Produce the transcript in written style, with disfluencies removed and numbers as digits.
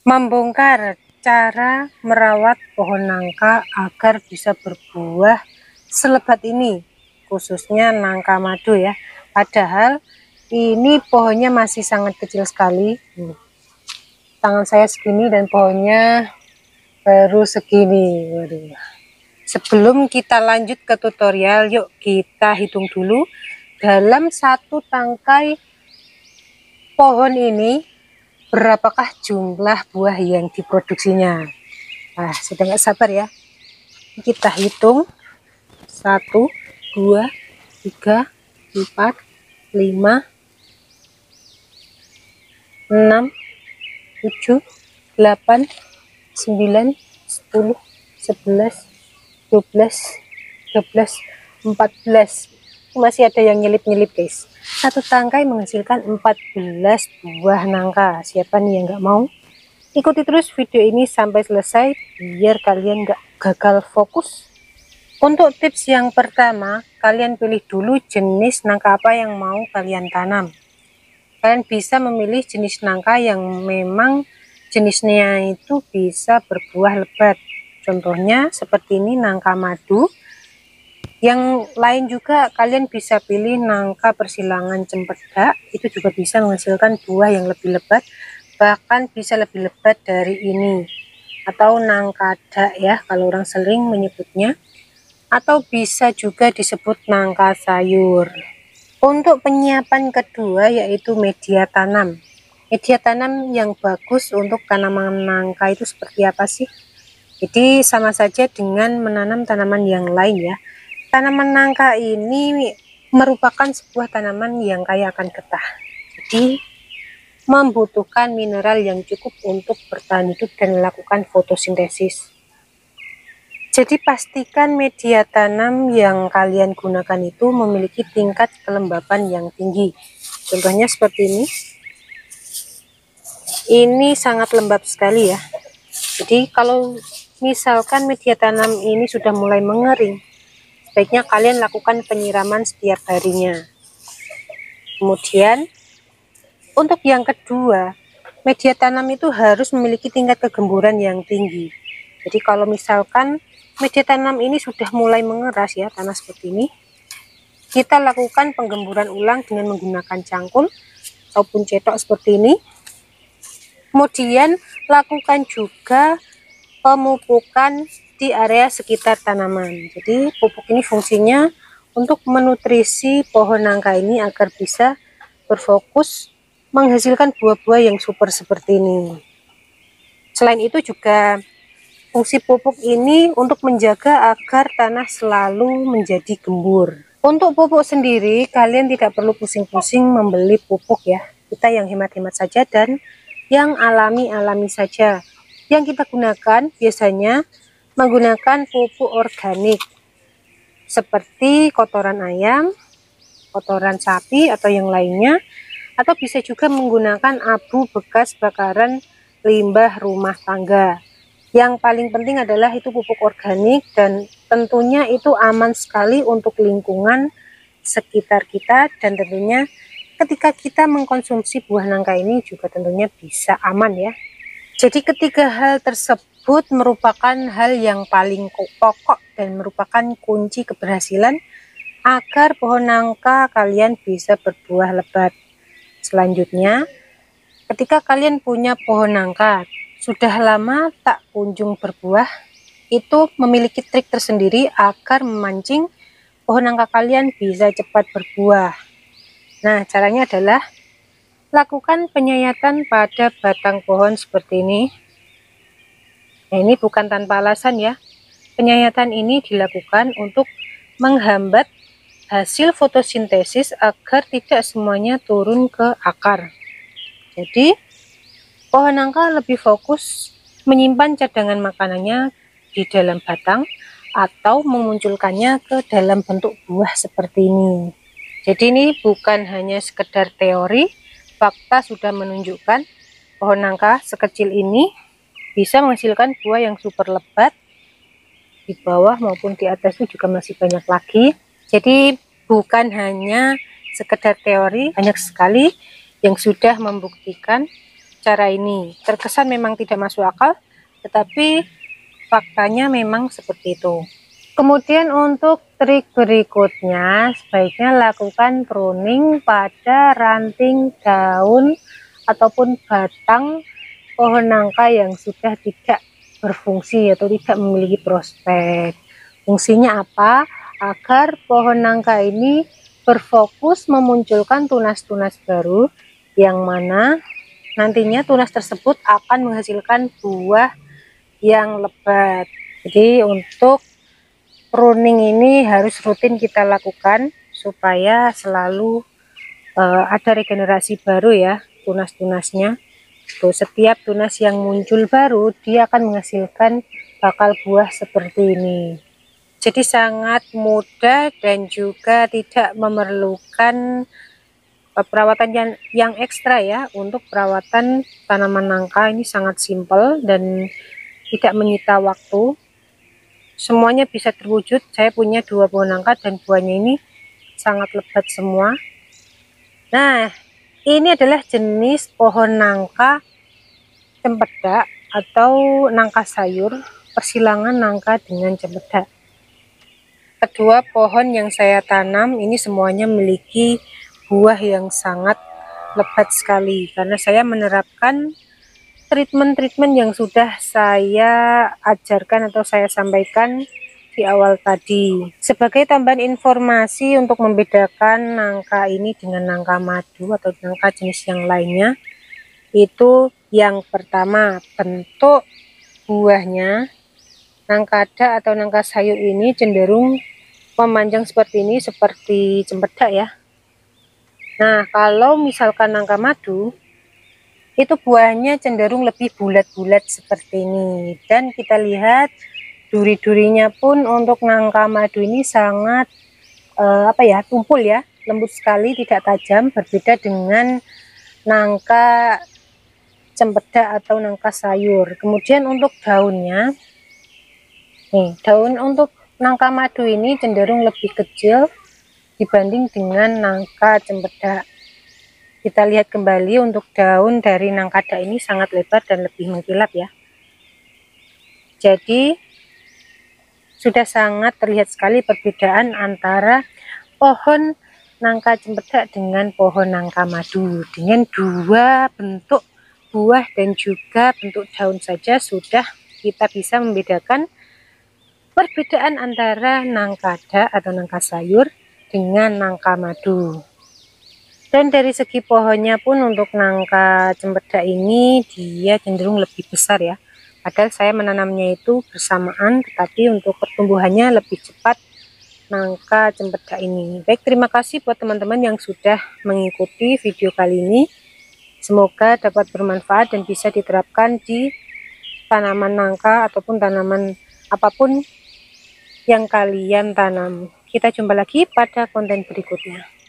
Membongkar cara merawat pohon nangka agar bisa berbuah selebat ini, khususnya nangka madu ya. Padahal ini pohonnya masih sangat kecil sekali. Tangan saya segini dan pohonnya baru segini. Waduh. Sebelum kita lanjut ke tutorial, yuk kita hitung dulu dalam satu tangkai pohon ini berapakah jumlah buah yang diproduksinya. Nah, sudah nggak sabar ya, kita hitung 1, 2, 3, 4, 5, 6, 7, 8, 9, 10, 11, 12, 13, 14. Masih ada yang nyelip-nyelip guys. Satu tangkai menghasilkan 14 buah nangka. Siapa nih yang nggak mau? Ikuti terus video ini sampai selesai biar kalian nggak gagal fokus. Untuk tips yang pertama, kalian pilih dulu jenis nangka apa yang mau kalian tanam. Kalian bisa memilih jenis nangka yang memang jenisnya itu bisa berbuah lebat. Contohnya seperti ini nangka madu. Yang lain juga kalian bisa pilih nangka persilangan cempedak, itu juga bisa menghasilkan buah yang lebih lebat, bahkan bisa lebih lebat dari ini. Atau nangka dak ya kalau orang sering menyebutnya, atau bisa juga disebut nangka sayur. Untuk penyiapan kedua yaitu media tanam. Media tanam yang bagus untuk tanaman nangka itu seperti apa sih? Jadi sama saja dengan menanam tanaman yang lain ya. Tanaman nangka ini merupakan sebuah tanaman yang kaya akan getah. Jadi membutuhkan mineral yang cukup untuk bertahan hidup dan melakukan fotosintesis. Jadi pastikan media tanam yang kalian gunakan itu memiliki tingkat kelembapan yang tinggi. Contohnya seperti ini. Ini sangat lembab sekali ya. Jadi kalau misalkan media tanam ini sudah mulai mengering, sebaiknya kalian lakukan penyiraman setiap harinya. Kemudian untuk yang kedua, media tanam itu harus memiliki tingkat kegemburan yang tinggi. Jadi kalau misalkan media tanam ini sudah mulai mengeras ya, tanah seperti ini, kita lakukan penggemburan ulang dengan menggunakan cangkul ataupun cetok seperti ini. Kemudian lakukan juga pemupukan di area sekitar tanaman. Jadi pupuk ini fungsinya untuk menutrisi pohon nangka ini agar bisa berfokus menghasilkan buah-buah yang super seperti ini. Selain itu juga fungsi pupuk ini untuk menjaga agar tanah selalu menjadi gembur. Untuk pupuk sendiri kalian tidak perlu pusing-pusing membeli pupuk ya. Kita yang hemat-hemat saja dan yang alami-alami saja. Yang kita gunakan biasanya menggunakan pupuk organik seperti kotoran ayam, kotoran sapi atau yang lainnya, atau bisa juga menggunakan abu bekas bakaran limbah rumah tangga. Yang paling penting adalah itu pupuk organik dan tentunya itu aman sekali untuk lingkungan sekitar kita, dan tentunya ketika kita mengkonsumsi buah nangka ini juga tentunya bisa aman ya. Jadi ketiga hal tersebut merupakan hal yang paling pokok dan merupakan kunci keberhasilan agar pohon nangka kalian bisa berbuah lebat. Selanjutnya, ketika kalian punya pohon nangka sudah lama tak kunjung berbuah, itu memiliki trik tersendiri agar memancing pohon nangka kalian bisa cepat berbuah. Nah, caranya adalah lakukan penyayatan pada batang pohon seperti ini. Nah, ini bukan tanpa alasan ya. Penyayatan ini dilakukan untuk menghambat hasil fotosintesis agar tidak semuanya turun ke akar. Jadi pohon nangka lebih fokus menyimpan cadangan makanannya di dalam batang atau memunculkannya ke dalam bentuk buah seperti ini. Jadi ini bukan hanya sekedar teori, fakta sudah menunjukkan pohon nangka sekecil ini bisa menghasilkan buah yang super lebat. Di bawah maupun di atas itu juga masih banyak lagi. Jadi bukan hanya sekedar teori, banyak sekali yang sudah membuktikan cara ini. Terkesan memang tidak masuk akal, tetapi faktanya memang seperti itu. Kemudian untuk trik berikutnya, sebaiknya lakukan pruning pada ranting, daun, ataupun batang pohon nangka yang sudah tidak berfungsi atau tidak memiliki prospek. Fungsinya apa? Agar pohon nangka ini berfokus memunculkan tunas-tunas baru, yang mana nantinya tunas tersebut akan menghasilkan buah yang lebat. Jadi untuk pruning ini harus rutin kita lakukan supaya selalu ada regenerasi baru ya tunas-tunasnya. Tuh, setiap tunas yang muncul baru dia akan menghasilkan bakal buah seperti ini. Jadi sangat mudah dan juga tidak memerlukan perawatan yang ekstra ya. Untuk perawatan tanaman nangka ini sangat simpel dan tidak menyita waktu. Semuanya bisa terwujud. Saya punya 2 pohon nangka dan buahnya ini sangat lebat semua. Nah, ini adalah jenis pohon nangka cempedak atau nangka sayur, persilangan nangka dengan cempedak. Kedua pohon yang saya tanam ini semuanya memiliki buah yang sangat lebat sekali, karena saya menerapkan treatment-treatment yang sudah saya ajarkan atau saya sampaikan di awal tadi. Sebagai tambahan informasi untuk membedakan nangka ini dengan nangka madu atau nangka jenis yang lainnya, itu yang pertama, bentuk buahnya. Nangkada atau nangka sayur ini cenderung memanjang seperti ini, seperti cempedak ya. Nah, kalau misalkan nangka madu, itu buahnya cenderung lebih bulat-bulat seperti ini. Dan kita lihat duri-durinya pun untuk nangka madu ini sangat tumpul ya, lembut sekali, tidak tajam, berbeda dengan nangka cempedak atau nangka sayur. Kemudian untuk daunnya, nih, daun untuk nangka madu ini cenderung lebih kecil dibanding dengan nangka cempedak. Kita lihat kembali untuk daun dari nangkada ini sangat lebar dan lebih mengkilap ya. Jadi sudah sangat terlihat sekali perbedaan antara pohon nangka cempedak dengan pohon nangka madu. Dengan dua bentuk buah dan juga bentuk daun saja sudah kita bisa membedakan perbedaan antara nangkada atau nangka sayur dengan nangka madu. Dan dari segi pohonnya pun untuk nangka cempedak ini dia cenderung lebih besar ya. Padahal saya menanamnya itu bersamaan, tetapi untuk pertumbuhannya lebih cepat nangka cempedak ini. Baik, terima kasih buat teman-teman yang sudah mengikuti video kali ini. Semoga dapat bermanfaat dan bisa diterapkan di tanaman nangka ataupun tanaman apapun yang kalian tanam. Kita jumpa lagi pada konten berikutnya.